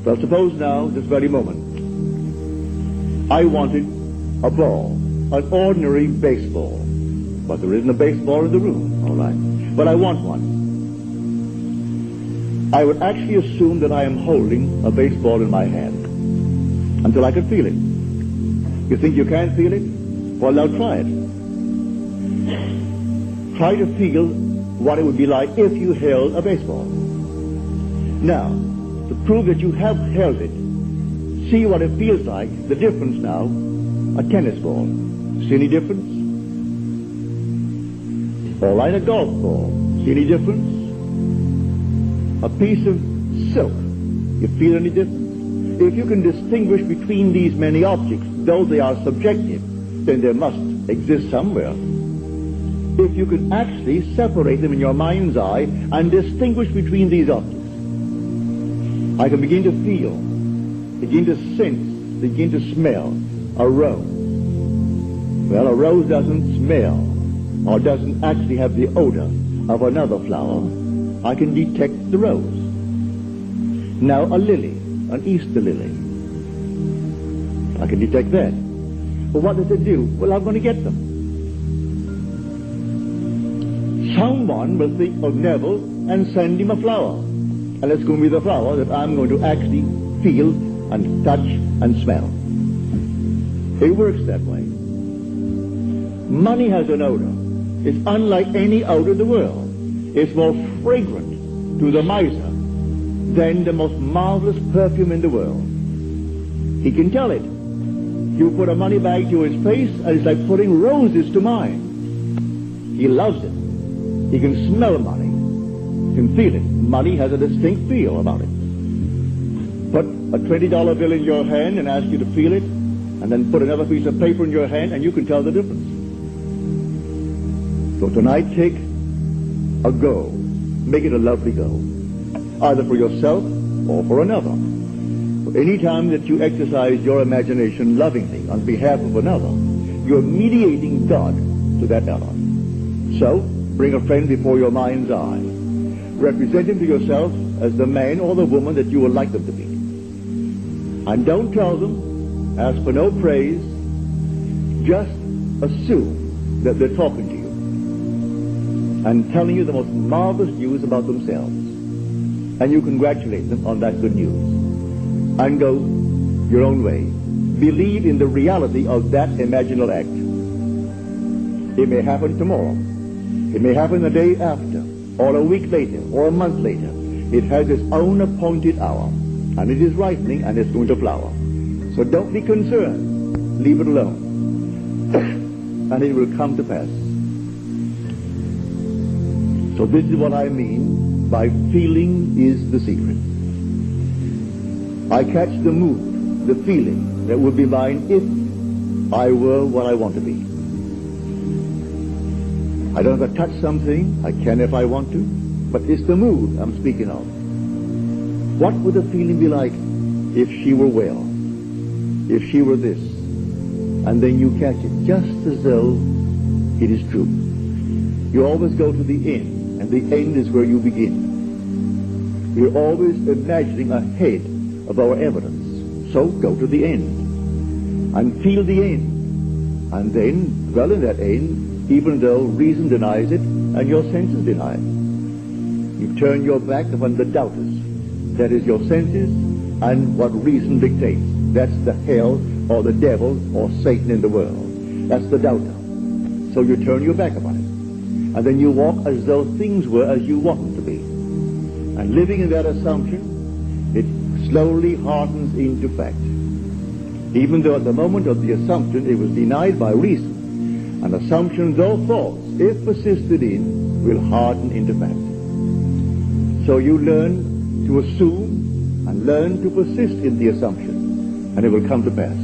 Well, suppose now, this very moment, I wanted a ball, an ordinary baseball. But there isn't a baseball in the room, all right? But I want one. I would actually assume that I am holding a baseball in my hand until I can feel it. You think you can't feel it? Well, now try it. Try to feel what it would be like if you held a baseball. Now, to prove that you have held it, see what it feels like, the difference now, a tennis ball. See any difference? All right, a golf ball. See any difference? A piece of silk. You feel any difference? If you can distinguish between these many objects, though they are subjective, then there must exist somewhere. If you can actually separate them in your mind's eye and distinguish between these objects, I can begin to feel, begin to sense, begin to smell a rose. Well, a rose doesn't smell or doesn't actually have the odor of another flower. I can detect the rose. Now a lily, an Easter lily. I can detect that. But what does it do? Well, I'm going to get them. Someone will think of Neville and send him a flower. And it's going to be the flower that I'm going to actually feel and touch and smell. It works that way. Money has an odor. It's unlike any odor in the world. It's more fragrant to the miser than the most marvelous perfume in the world. He can tell it. You put a money bag to his face, and it's like putting roses to mine. He loves it. He can smell money. He can feel it. Money has a distinct feel about it. Put a $20 bill in your hand and ask you to feel it, and then put another piece of paper in your hand, and you can tell the difference. So tonight, take a go. Make it a lovely go, either for yourself or for another. Any time that you exercise your imagination lovingly on behalf of another, you're mediating God to that other. So, bring a friend before your mind's eye. Represent him to yourself as the man or the woman that you would like them to be. And don't tell them, ask for no praise, just assume that they're talking to you and telling you the most marvelous news about themselves. And you congratulate them on that good news. And go your own way. Believe in the reality of that imaginal act. It may happen tomorrow. It may happen the day after, or a week later, or a month later. It has its own appointed hour. And it is ripening, and it's going to flower. So don't be concerned. Leave it alone. And it will come to pass. So this is what I mean by feeling is the secret. I catch the mood, the feeling that would be mine if I were what I want to be. I don't have to touch something. I can if I want to. But it's the mood I'm speaking of. What would the feeling be like if she were well? If she were this? And then you catch it just as though it is true. You always go to the end. And the end is where you begin. We're always imagining ahead of our evidence. So go to the end. And feel the end. And then dwell in that end, even though reason denies it and your senses deny it. You turn your back upon the doubters. That is your senses and what reason dictates. That's the hell or the devil or Satan in the world. That's the doubter. So you turn your back upon it. And then you walk as though things were as you want them to be. And living in that assumption, it slowly hardens into fact. Even though at the moment of the assumption it was denied by reason, an assumption, though false, if persisted in, will harden into fact. So you learn to assume and learn to persist in the assumption, and it will come to pass.